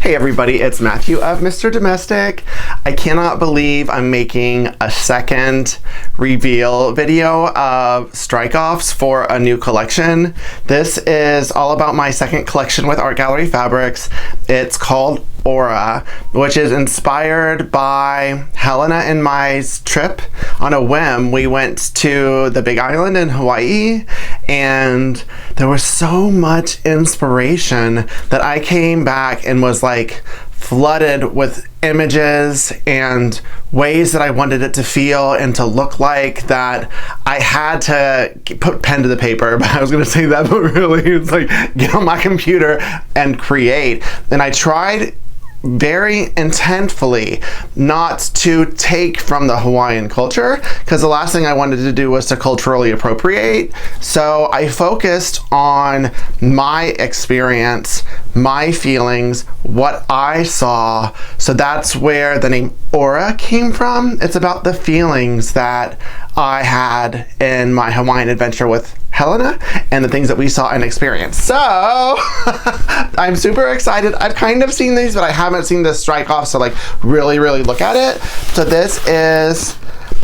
Hey everybody, it's Matthew of Mr. Domestic. I cannot believe I'm making a second reveal video of strike-offs for a new collection. This is all about my second collection with Art Gallery Fabrics. It's called Aura, which is inspired by Helena and my trip. On a whim, we went to the Big Island in Hawaii, and there was so much inspiration that I came back and was like flooded with images and ways that I wanted it to feel and to look like, that I had to put pen to the paper. But I was going to say that, but really it's like get on my computer and create. And I tried very intentfully not to take from the Hawaiian culture, because the last thing I wanted to do was to culturally appropriate. So I focused on my experience, my feelings, what I saw. So that's where the name Aura came from. It's about the feelings that I had in my Hawaiian adventure with Helena and the things that we saw and experienced. So I'm super excited. I've kind of seen these, but I haven't seen the strike off, so like really look at it. So this is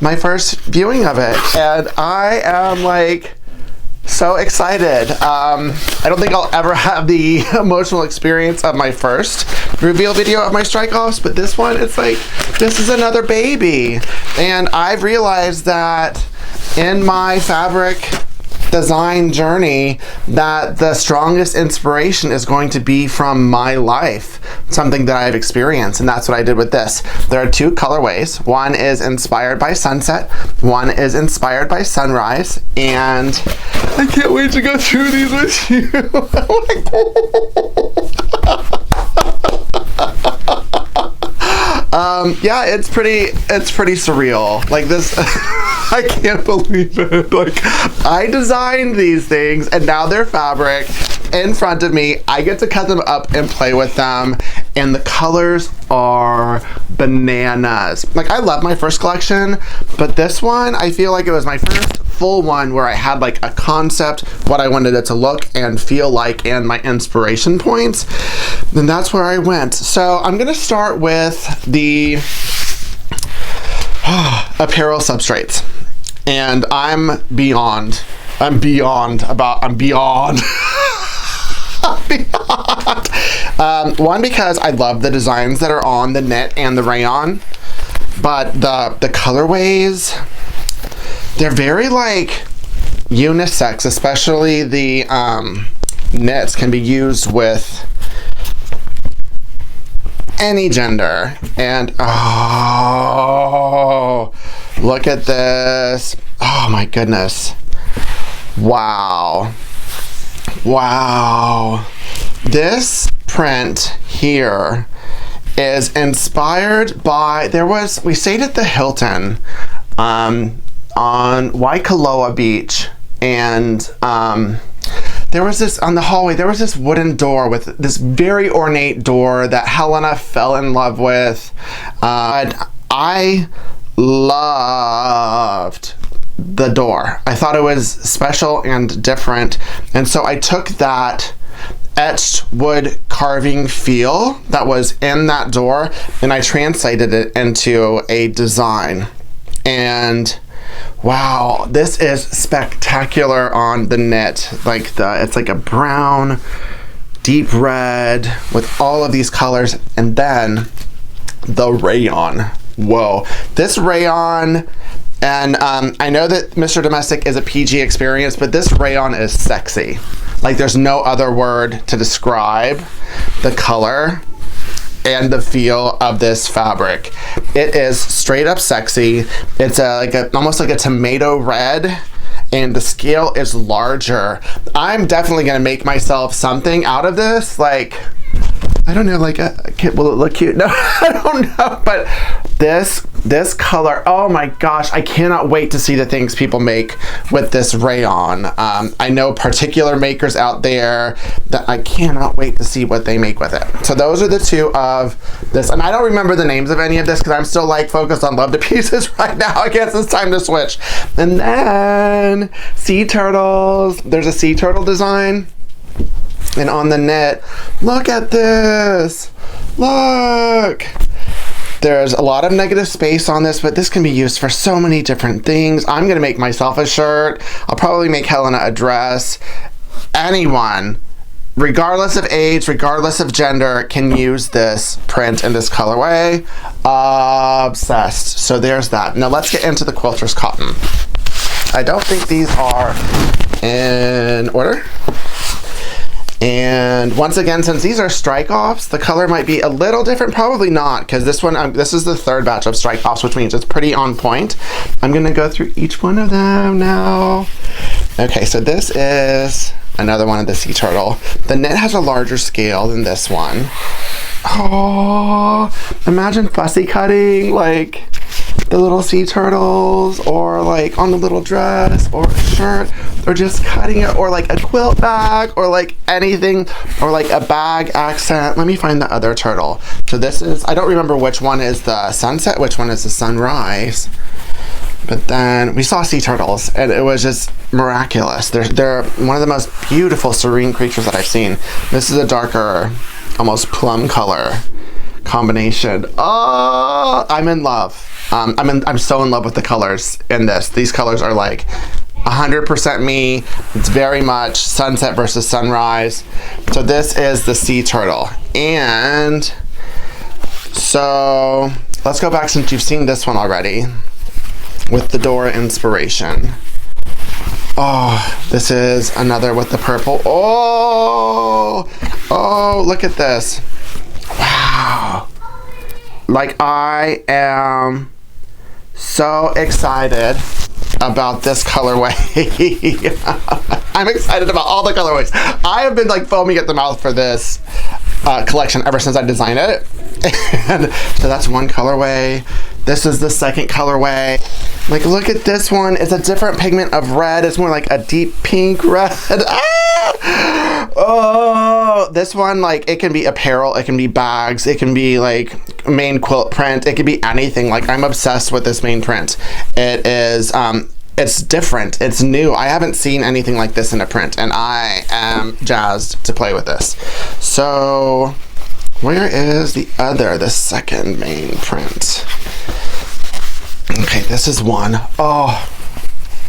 my first viewing of it, and I am like so excited. I don't think I'll ever have the emotional experience of my first reveal video of my strike-offs, but this one, it's like, this is another baby. And I've realized that in my fabric design journey that the strongest inspiration is going to be from my life, something that I've experienced, and that's what I did with this. There are two colorways. One is inspired by sunset, one is inspired by sunrise, and I can't wait to go through these with you. Yeah, it's pretty surreal. Like this, I can't believe it. Like, I designed these things and now they're fabric in front of me. I get to cut them up and play with them, and the colors are bananas. Like, I love my first collection, but this one, I feel like it was my first full one where I had like a concept, what I wanted it to look and feel like, and my inspiration points. And that's where I went. So I'm gonna start with the apparel substrates. And I'm beyond. One, because I love the designs that are on the knit and the rayon, but the colorways, they're very like unisex, especially the knits can be used with any gender. And oh, look at this. Oh my goodness. Wow. This print here is inspired by, we stayed at the Hilton on Waikoloa Beach, and there was this, on the hallway, there was this wooden door with this very ornate door that Helena fell in love with. I loved the door. I thought it was special and different, and so I took that etched wood carving feel that was in that door and I translated it into a design. And wow, this is spectacular on the knit. Like it's like a brown, deep red with all of these colors, and then the rayon. Whoa, this rayon. And I know that Mr. Domestic is a PG experience, but this rayon is sexy. Like, there's no other word to describe the color and the feel of this fabric. It is straight up sexy. It's almost like a tomato red, and the scale is larger. I'm definitely gonna make myself something out of this. Like, I don't know, like, will it look cute? No, I don't know, but this color, oh my gosh, I cannot wait to see the things people make with this rayon. I know particular makers out there that I cannot wait to see what they make with it. So those are the two of this, and I don't remember the names of any of this because I'm still like focused on Love to Pieces right now. I guess it's time to switch. And then sea turtles. There's a sea turtle design. And on the knit, look at this. Look. There's a lot of negative space on this, but this can be used for so many different things. I'm gonna make myself a shirt. I'll probably make Helena a dress. Anyone, regardless of age, regardless of gender, can use this print in this colorway. Obsessed. So there's that. Now let's get into the quilter's cotton. I don't think these are in order. And once again, since these are strike-offs, the color might be a little different. Probably not, because this one, this is the third batch of strike-offs, which means it's pretty on point. I'm gonna go through each one of them now. Okay, so this is another one of the sea turtle. The knit has a larger scale than this one. Oh, imagine fussy cutting like the little sea turtles, or like on the little dress or a shirt, or just cutting it, or like a quilt bag, or like anything, or like a bag accent. Let me find the other turtle. So this is, I don't remember which one is the sunset, which one is the sunrise. But then we saw sea turtles, and it was just miraculous. They're one of the most beautiful, serene creatures that I've seen. This is a darker, almost plum color combination. Oh, I'm in love. I'm so in love with the colors in this. These colors are like 100% me. It's very much sunset versus sunrise. So this is the sea turtle. And so let's go back, since you've seen this one already, with the Dora inspiration. Oh, this is another with the purple. Oh, look at this. Wow. Like, I am so excited about this colorway. I'm excited about all the colorways. I have been like foaming at the mouth for this collection ever since I designed it. And so that's one colorway. This is the second colorway. Like, look at this one. It's a different pigment of red. It's more like a deep pink red. Ah! Oh, this one, like, it can be apparel, it can be bags, it can be like main quilt print, it can be anything. Like, I'm obsessed with this main print. It is, it's different, it's new. I haven't seen anything like this in a print, and I am jazzed to play with this. So, where is the second main print? Okay, this is one. Oh.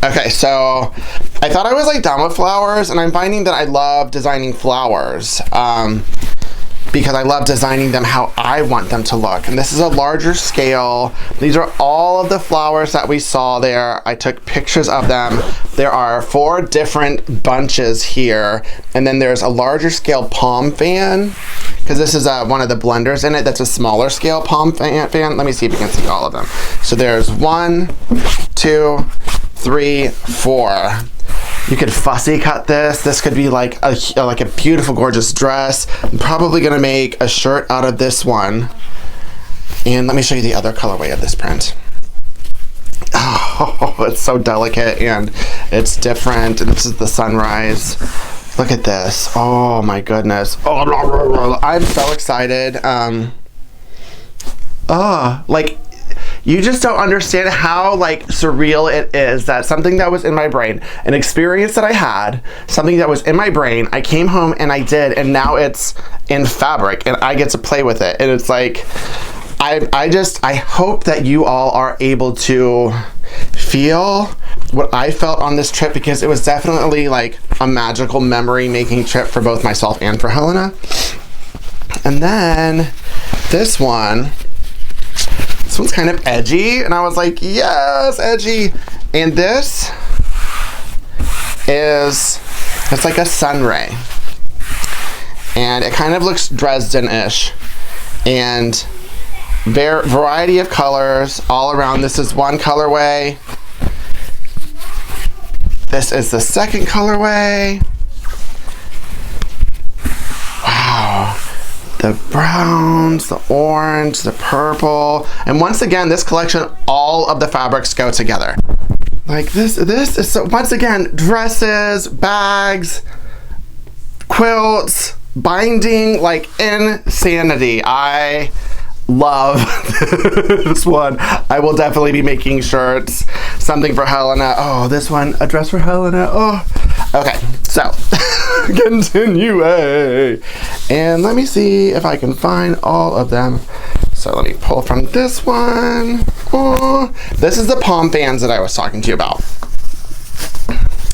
Okay, so I thought I was like done with flowers, and I'm finding that I love designing flowers because I love designing them how I want them to look. And this is a larger scale. These are all of the flowers that we saw there. I took pictures of them. There are 4 different bunches here, and then there's a larger scale palm fan, because this is one of the blenders in it that's a smaller scale palm fan. Let me see if you can see all of them. So there's 1, 2, 3, 4. You could fussy cut this. This could be like a beautiful, gorgeous dress. I'm probably gonna make a shirt out of this one. And let me show you the other colorway of this print. Oh, it's so delicate and it's different. And this is the sunrise. Look at this. Oh my goodness. Oh, I'm so excited. Like, you just don't understand how like surreal it is that something that was in my brain, an experience that I had, something that was in my brain, I came home and I did, and now it's in fabric and I get to play with it. And it's like, I hope that you all are able to feel what I felt on this trip, because it was definitely like a magical memory making trip for both myself and for Helena. And then this one's kind of edgy, and I was like, yes, edgy. And this is, it's like a sun ray, and it kind of looks Dresden-ish, and variety of colors all around. This is one colorway. This is the second colorway. Wow. The browns, the orange, the purple. And once again, this collection, all of the fabrics go together. Like this is, so once again, dresses, bags, quilts, binding, like insanity. I love this one. I will definitely be making shirts, something for Helena. Oh, this one, a dress for Helena. Oh, Okay, so continue. And let me see if I can find all of them. So let me pull from this one. Oh, this is the palm fans that I was talking to you about.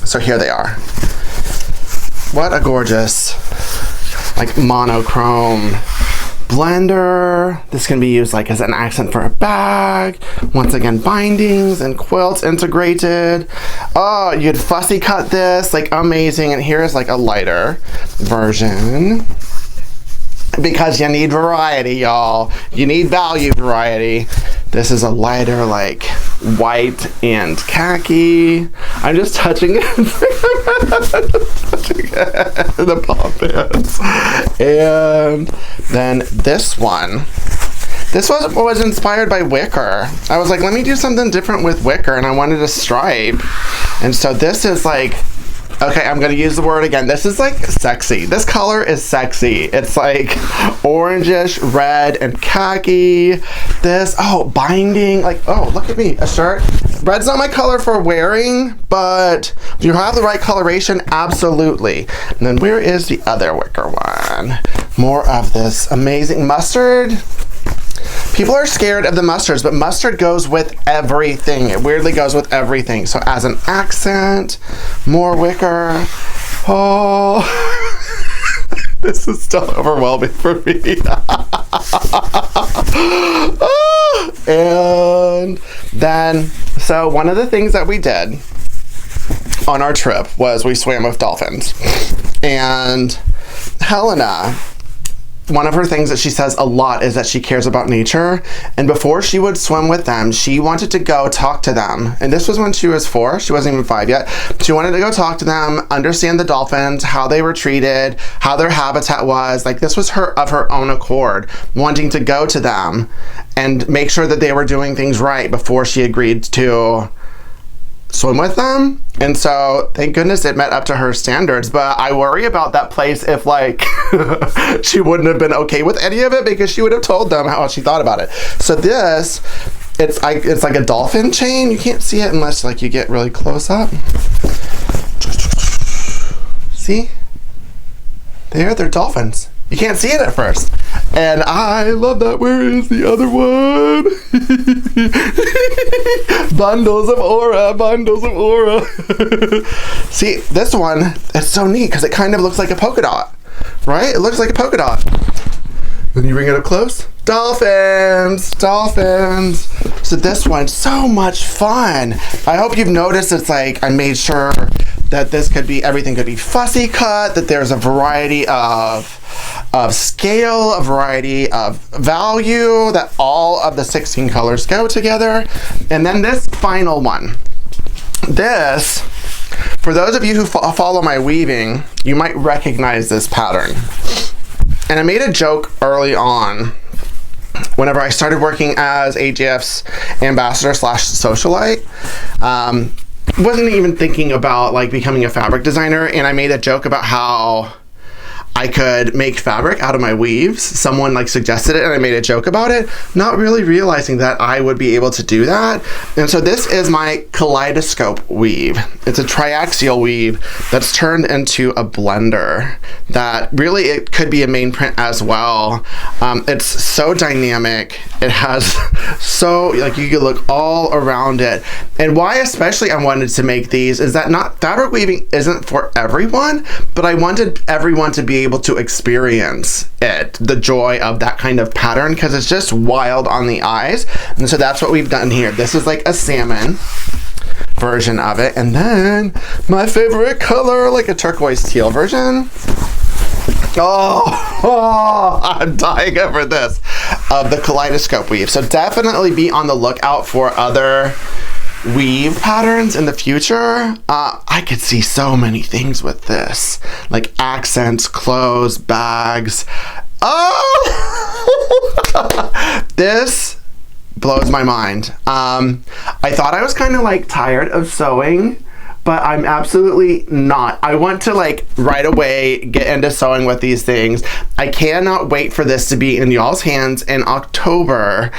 So here they are. What a gorgeous, like, monochrome blender. This can be used like as an accent for a bag. Once again, bindings and quilts integrated. Oh, you'd fussy cut this, like, amazing. And here's like a lighter version, because you need variety, y'all. You need value variety. This is a lighter, like, white and khaki. I'm just touching it. The palm fans. And then this one. This was inspired by Wicker. I was like, let me do something different with Wicker, and I wanted a stripe. And so this is like, okay, I'm gonna use the word again. This is like sexy. This color is sexy. It's like orangish, red, and khaki. This, oh, binding. Like, oh, look at me, a shirt. Red's not my color for wearing, but if you have the right coloration, absolutely. And then where is the other Wicker one? More of this amazing mustard. People are scared of the mustards, but mustard goes with everything. It weirdly goes with everything. So as an accent, more Wicker. Oh, this is still overwhelming for me. And then, so one of the things that we did on our trip was we swam with dolphins. And Helena, one of her things that she says a lot is that she cares about nature. And before she would swim with them, she wanted to go talk to them. And this was when she was 4. She wasn't even 5 yet. She wanted to go talk to them, understand the dolphins, how they were treated, how their habitat was. Like, this was her of her own accord, wanting to go to them and make sure that they were doing things right before she agreed to swim with them. And so thank goodness it met up to her standards, but I worry about that place if, like, she wouldn't have been okay with any of it, because she would have told them how she thought about it. So this, it's like a dolphin chain. You can't see it unless, like, you get really close up. See? They're dolphins. You can't see it at first. And I love that. Where is the other one? Bundles of aura, bundles of aura. See, this one, it's so neat because it kind of looks like a polka dot, right? It looks like a polka dot. Then you bring it up close. Dolphins, dolphins. So this one's so much fun. I hope you've noticed it's like, I made sure that this could be, everything could be fussy cut, that there's a variety of scale, a variety of value, that all of the 16 colors go together. And then this final one. This, for those of you who follow my weaving, you might recognize this pattern. And I made a joke early on whenever I started working as AJF's ambassador / socialite. Wasn't even thinking about, like, becoming a fabric designer, and I made a joke about how I could make fabric out of my weaves. Someone, like, suggested it, and I made a joke about it, not really realizing that I would be able to do that. And so this is my Kaleidoscope weave. It's a triaxial weave that's turned into a blender that really, it could be a main print as well. It's so dynamic. It has so, like, you can look all around it. And why especially I wanted to make these is that not fabric weaving isn't for everyone, but I wanted everyone to be able to experience it, the joy of that kind of pattern, because it's just wild on the eyes. And so that's what we've done here. This is like a salmon version of it, and then my favorite color, like a turquoise teal version. Oh, I'm dying over this, of the Kaleidoscope weave. So definitely be on the lookout for other weave patterns in the future. I could see so many things with this, like accents, clothes, bags. Oh, this blows my mind. I thought I was kind of like tired of sewing, but I'm absolutely not. I want to, like, right away get into sewing with these things. I cannot wait for this to be in y'all's hands in October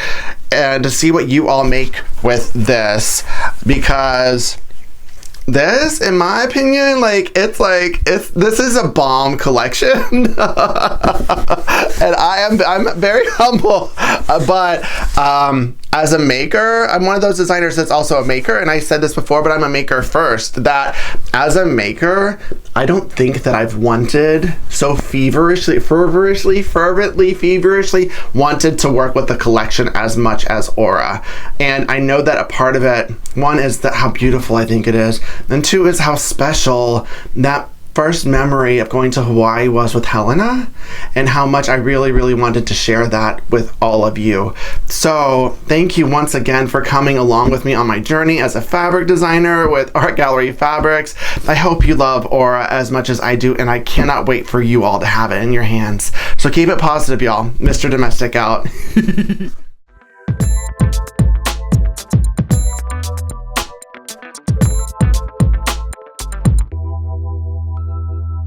and to see what you all make with this, because this, in my opinion, this is a bomb collection. And I'm very humble, but as a maker, I'm one of those designers that's also a maker, and I said this before, but I'm a maker first, that as a maker, I don't think that I've wanted so fervently wanted to work with the collection as much as Aura. And I know that a part of it, one is that how beautiful I think it is, and two is how special that first memory of going to Hawaii was with Helena, and how much I really, really wanted to share that with all of you. So thank you once again for coming along with me on my journey as a fabric designer with Art Gallery Fabrics. I hope you love Aura as much as I do, and I cannot wait for you all to have it in your hands. So keep it positive, y'all. Mr. Domestic out.